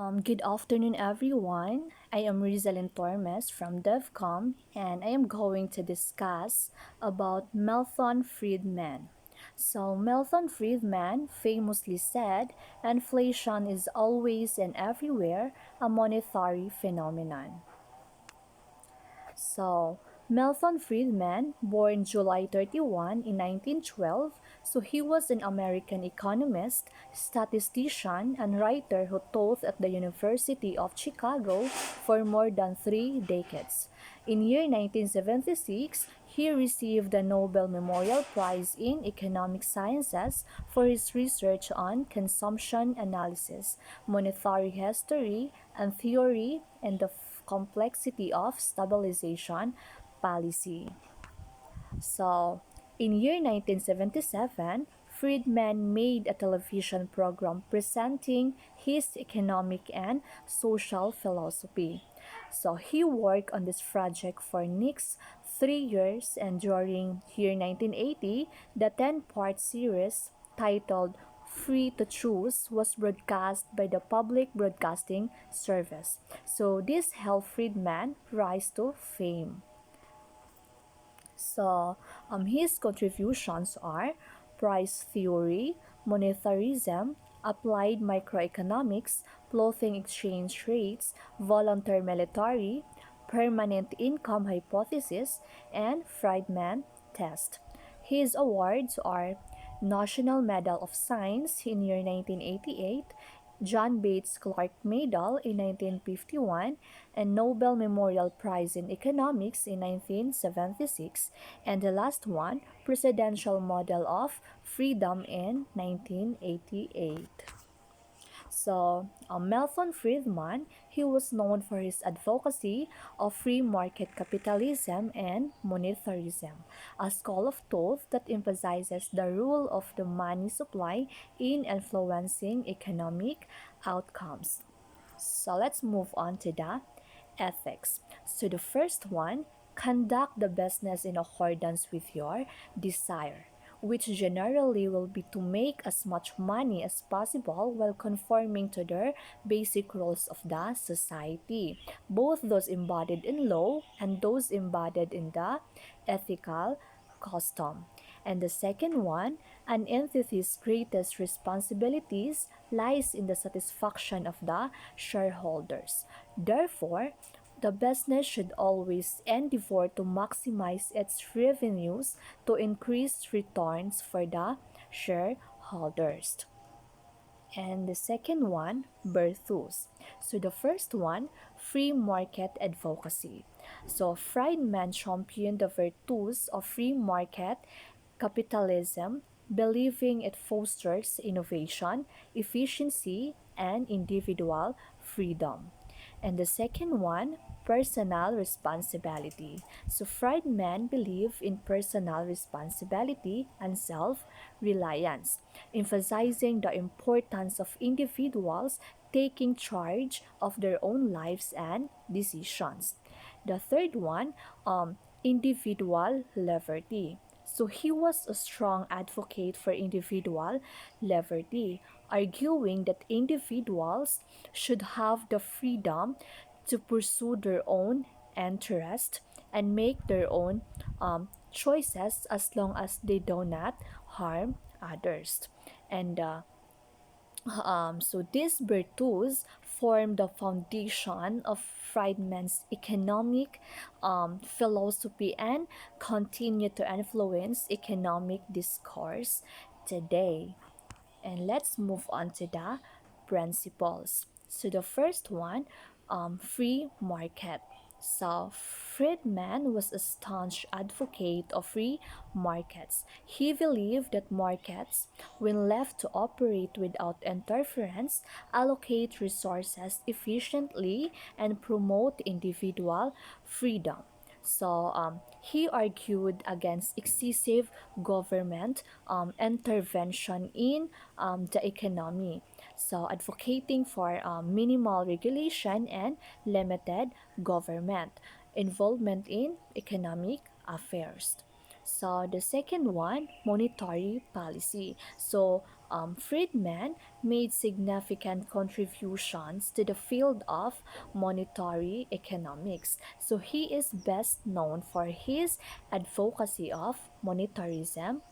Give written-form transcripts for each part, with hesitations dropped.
Good afternoon, everyone. I am Rizalyn Tormes from DevCom, and I am going to discuss about MILTON Friedman. So, MILTON Friedman famously said, inflation is always and everywhere a monetary phenomenon. So, Milton Friedman, born July 31 in 1912, so he was an American economist, statistician, and writer who taught at the University of Chicago for more than 3 decades. In year 1976, he received the Nobel Memorial Prize in Economic Sciences for his research on consumption analysis, monetary history, and theory, and the complexity of stabilization policy. So, in year 1977, Friedman made a television program presenting his economic and social philosophy. So he worked on this project for next 3 years, and during year 1980, the 10-part series titled Free to Choose was broadcast by the Public Broadcasting Service. So this helped Friedman rise to fame. So, his contributions are price theory, monetarism, applied microeconomics, floating exchange rates, voluntary military, permanent income hypothesis, and Friedman test. His awards are National Medal of Science in year 1988, John Bates Clark Medal in 1951, and Nobel Memorial Prize in Economics in 1976, and the last one, Presidential Medal of Freedom in 1988. So, Milton Friedman, he was known for his advocacy of free market capitalism and monetarism, a school of thought that emphasizes the role of the money supply in influencing economic outcomes. So let's move on to the ethics. So the first one, conduct the business in accordance with your desire, which generally will be to make as much money as possible while conforming to the basic rules of the society, both those embodied in law and those embodied in the ethical custom. And the second one, an entity's greatest responsibilities lies in the satisfaction of the shareholders. Therefore, the business should always endeavor to maximize its revenues to increase returns for the shareholders. And the second one, virtues. So the first one, free market advocacy. So Friedman championed the virtues of free market capitalism, believing it fosters innovation, efficiency, and individual freedom. And the second one, personal responsibility. So Friedman believed in personal responsibility and self-reliance, emphasizing the importance of individuals taking charge of their own lives and decisions. The third one, individual liberty. So he was a strong advocate for individual liberty, arguing that individuals should have the freedom to pursue their own interest and make their own choices as long as they do not harm others. And so these virtues form the foundation of Friedman's economic philosophy and continue to influence economic discourse today. And let's move on to the principles. So the first one, free market. So Friedman was a staunch advocate of free markets. He believed that markets, when left to operate without interference, allocate resources efficiently and promote individual freedom. So he argued against excessive government intervention in the economy. So advocating for minimal regulation and limited government involvement in economic affairs. So the second one, monetary policy. So Friedman made significant contributions to the field of monetary economics. So he is best known for his advocacy of monetarism,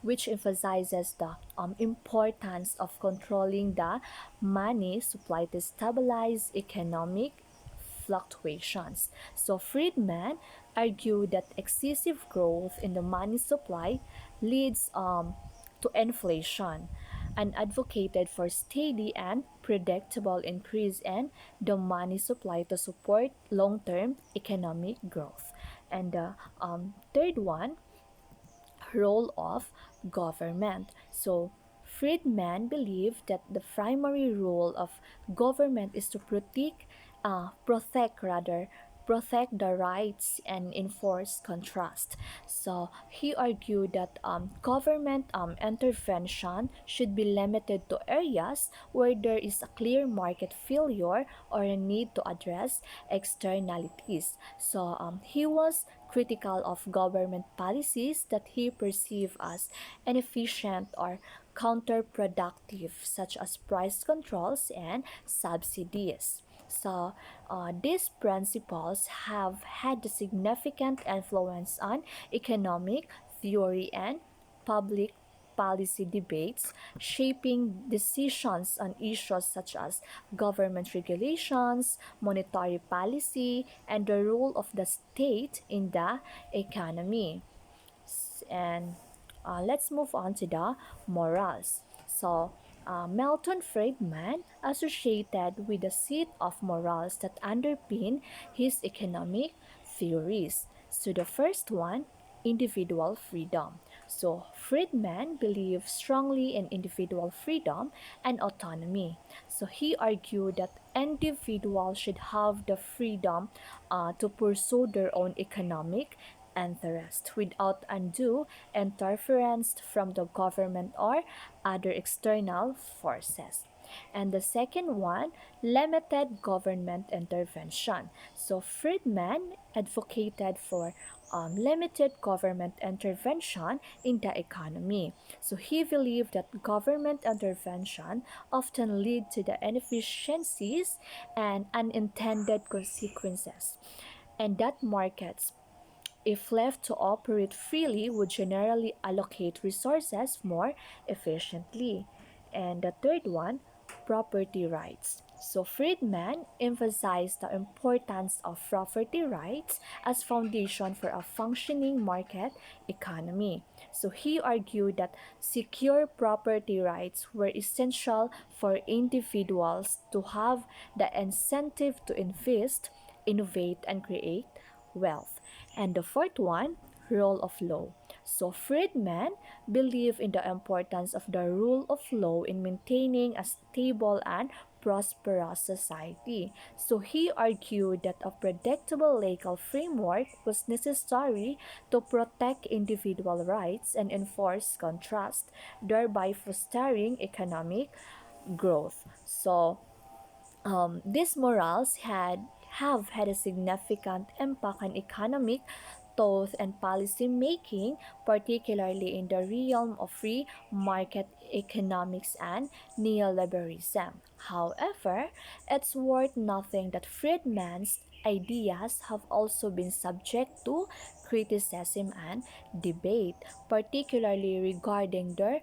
which emphasizes the importance of controlling the money supply to stabilize economic fluctuations. So Friedman argued that excessive growth in the money supply leads to inflation, and advocated for steady and predictable increase in the money supply to support long-term economic growth. And the third one, role of government. So Friedman believed that the primary role of government is to protect the rights and enforce contrast. So he argued that government intervention should be limited to areas where there is a clear market failure or a need to address externalities. So he was critical of government policies that he perceived as inefficient or counterproductive, such as price controls and subsidies. So, these principles have had a significant influence on economic theory and public policy debates, shaping decisions on issues such as government regulations, monetary policy, and the role of the state in the economy. And let's move on to the morals. So, Milton Friedman associated with the set of morals that underpin his economic theories. So, the first one, individual freedom. So, Friedman believed strongly in individual freedom and autonomy. So, he argued that individuals should have the freedom to pursue their own economic interest without undue interference from the government or other external forces. And the second one, limited government intervention. So Friedman advocated for limited government intervention in the economy. So he believed that government intervention often lead to the inefficiencies and unintended consequences, and that markets, if left to operate freely, would generally allocate resources more efficiently. And the third one, property rights. So Friedman emphasized the importance of property rights as foundation for a functioning market economy. So he argued that secure property rights were essential for individuals to have the incentive to invest, innovate, and create wealth. And the fourth one, rule of law. So Friedman believed in the importance of the rule of law in maintaining a stable and prosperous society. So he argued that a predictable legal framework was necessary to protect individual rights and enforce contrast, thereby fostering economic growth. So these morals have had a significant impact on economic thought and policy making, particularly in the realm of free market economics and neoliberalism. However, it's worth noting that Friedman's ideas have also been subject to criticism and debate, particularly regarding their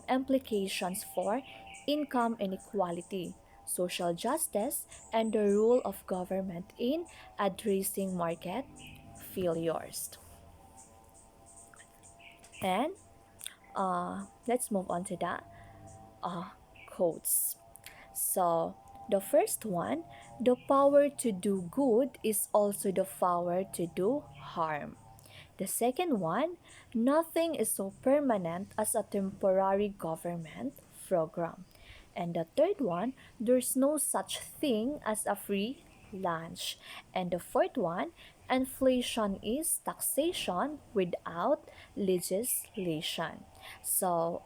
implications for income inequality, social justice, and the role of government in addressing market failures. And let's move on to the quotes. So, the first one, the power to do good is also the power to do harm. The second one, nothing is so permanent as a temporary government program. And the third one, there's no such thing as a free lunch. And the fourth one, inflation is taxation without legislation. So,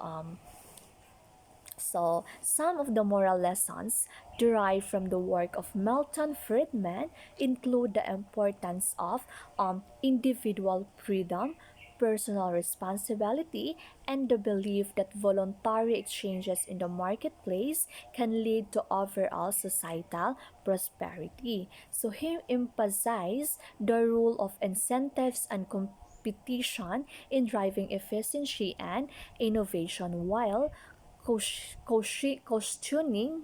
some of the moral lessons derived from the work of Milton Friedman include the importance of individual freedom personal responsibility, and the belief that voluntary exchanges in the marketplace can lead to overall societal prosperity. So he emphasized the role of incentives and competition in driving efficiency and innovation while cautioning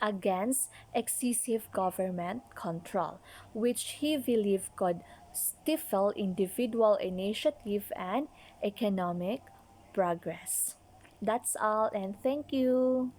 against excessive government control, which he believed could stifle individual initiative and economic progress. That's all, and thank you.